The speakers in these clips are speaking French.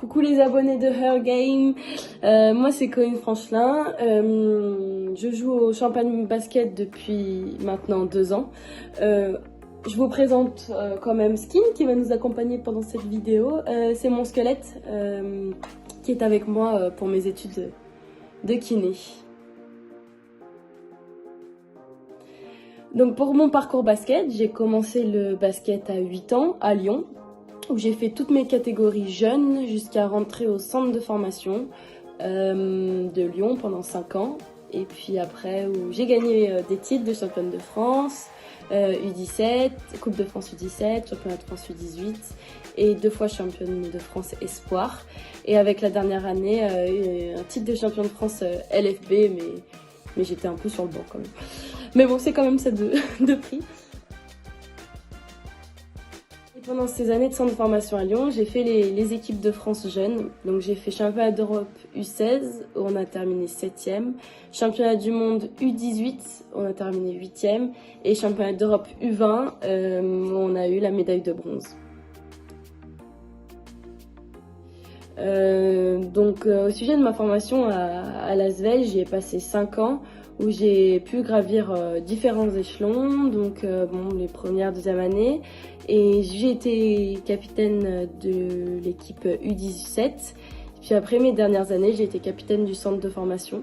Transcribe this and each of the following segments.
Coucou les abonnés de Her Game, moi c'est Corinne Franchelin, je joue au Champagne Basket depuis maintenant 2 ans. Je vous présente quand même Skin qui va nous accompagner pendant cette vidéo. C'est mon squelette qui est avec moi pour mes études de kiné. Donc pour mon parcours basket, j'ai commencé le basket à 8 ans à Lyon, où j'ai fait toutes mes catégories jeunes jusqu'à rentrer au centre de formation de Lyon pendant 5 ans. Et puis après, où j'ai gagné des titres de championne de France, U17, Coupe de France U17, championnat de France U18 et 2 fois championne de France Espoir. Et avec la dernière année, un titre de championne de France LFB, mais j'étais un peu sur le banc quand même. Mais bon, c'est quand même ça de prix. Et pendant ces années de centre de formation à Lyon, j'ai fait les équipes de France jeunes. Donc j'ai fait championnat d'Europe U16, où on a terminé 7e. Championnat du monde U18, où on a terminé 8e. Et championnat d'Europe U20, où on a eu la médaille de bronze. Au sujet de ma formation à l'Asvel, j'y ai passé 5 ans où j'ai pu gravir différents échelons, les premières, deuxième années, et j'ai été capitaine de l'équipe U17. Puis après mes dernières années, j'ai été capitaine du centre de formation.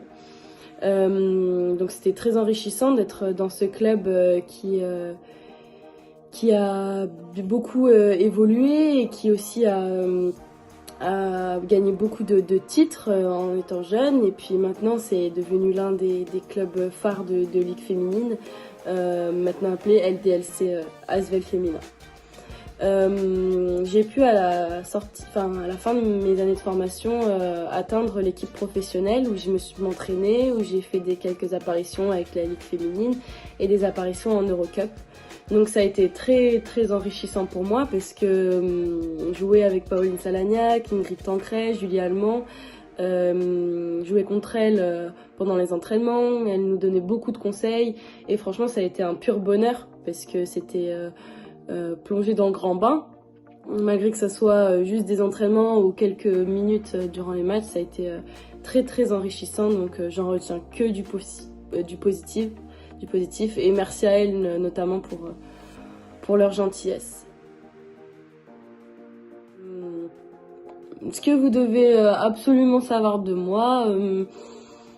Donc c'était très enrichissant d'être dans ce club qui a beaucoup évolué et qui aussi a gagné beaucoup de titres en étant jeune, et puis maintenant c'est devenu l'un des clubs phares de ligue féminine, maintenant appelé LDLC Asvel Féminin. J'ai pu à la fin de mes années de formation atteindre l'équipe professionnelle où je me suis entraînée, où j'ai fait quelques apparitions avec la ligue féminine et des apparitions en Eurocup. Donc ça a été très très enrichissant pour moi parce que jouer avec Pauline Salagnac, Ingrid Tancret, Julie Allemand, jouer contre elle pendant les entraînements, elle nous donnait beaucoup de conseils et franchement ça a été un pur bonheur parce que c'était plongé dans le grand bain. Malgré que ça soit juste des entraînements ou quelques minutes durant les matchs, ça a été très très enrichissant, donc j'en retiens que du positif, et merci à elles notamment pour leur gentillesse. Ce que vous devez absolument savoir de moi,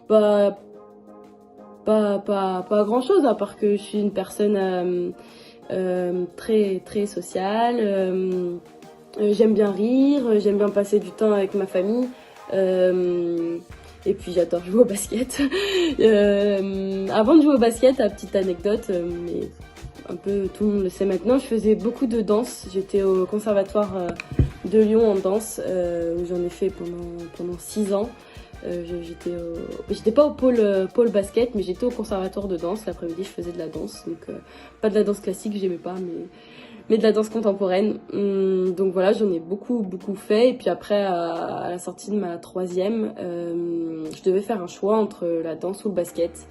pas grand chose, à part que je suis une personne très très sociale, j'aime bien rire, j'aime bien passer du temps avec ma famille, et puis j'adore jouer au basket. Avant de jouer au basket, petite anecdote, mais un peu tout le monde le sait maintenant, je faisais beaucoup de danse. J'étais au conservatoire de Lyon en danse, où j'en ai fait pendant 6 ans. J'étais pas au pôle basket, mais j'étais au conservatoire de danse. L'après-midi, je faisais de la danse, donc pas de la danse classique, j'aimais pas, mais de la danse contemporaine. Donc voilà, j'en ai beaucoup fait. Et puis après, à la sortie de ma 3e, je devais faire un choix entre la danse ou le basket.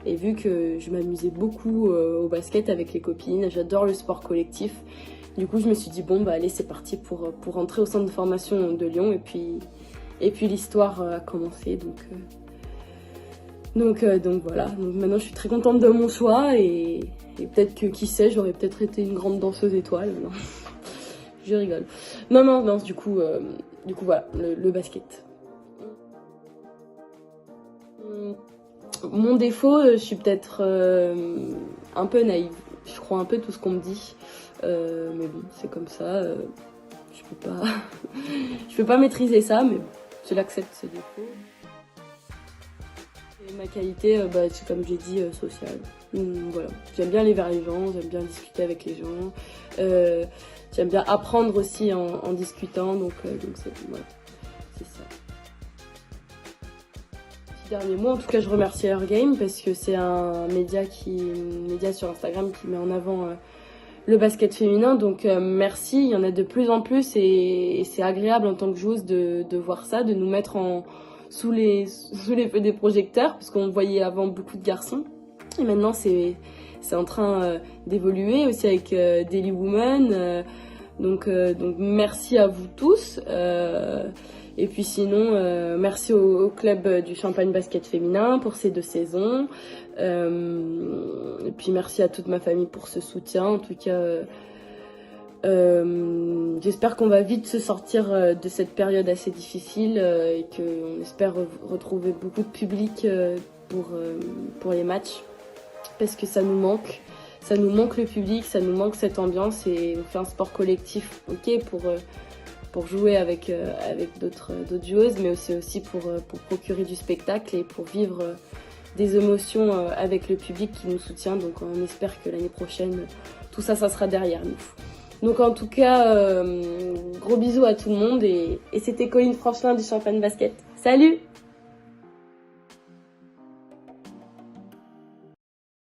Et vu que je m'amusais beaucoup au basket avec les copines, j'adore le sport collectif. Du coup, je me suis dit bon bah allez, c'est parti pour rentrer au centre de formation de Lyon. Et puis l'histoire a commencé, donc voilà. Donc maintenant je suis très contente de mon choix et peut-être que, qui sait, j'aurais peut-être été une grande danseuse étoile. Non. Je rigole. Non, du coup voilà, le basket. Mon défaut, je suis peut-être un peu naïve. Je crois un peu tout ce qu'on me dit. Mais bon, c'est comme ça. Je peux pas maîtriser ça, mais bon, je l'accepte, ce défaut. Et ma qualité, c'est comme j'ai dit, sociale. Voilà. J'aime bien aller vers les gens, j'aime bien discuter avec les gens. J'aime bien apprendre aussi en discutant, donc voilà, c'est ça. Ces derniers mois, en tout cas, je remercie Her Game parce que c'est un média sur Instagram qui met en avant le basket féminin, donc merci, il y en a de plus en plus et c'est agréable en tant que joueuse de voir ça, de nous mettre sous les feux des projecteurs, parce qu'on voyait avant beaucoup de garçons et maintenant c'est en train d'évoluer aussi avec Daily Woman, donc merci à vous tous. Et puis sinon, merci au club du Champagne Basket Féminin pour ces 2 saisons. Et puis merci à toute ma famille pour ce soutien. En tout cas, j'espère qu'on va vite se sortir de cette période assez difficile et qu'on espère retrouver beaucoup de public pour les matchs. Parce que ça nous manque. Ça nous manque le public, ça nous manque cette ambiance et on fait un sport collectif, ok, pour jouer avec d'autres joueuses, mais aussi pour procurer du spectacle et pour vivre des émotions avec le public qui nous soutient. Donc on espère que l'année prochaine, tout ça, ça sera derrière nous. Donc en tout cas, gros bisous à tout le monde et c'était Colline Franchelin du Champagne Basket. Salut!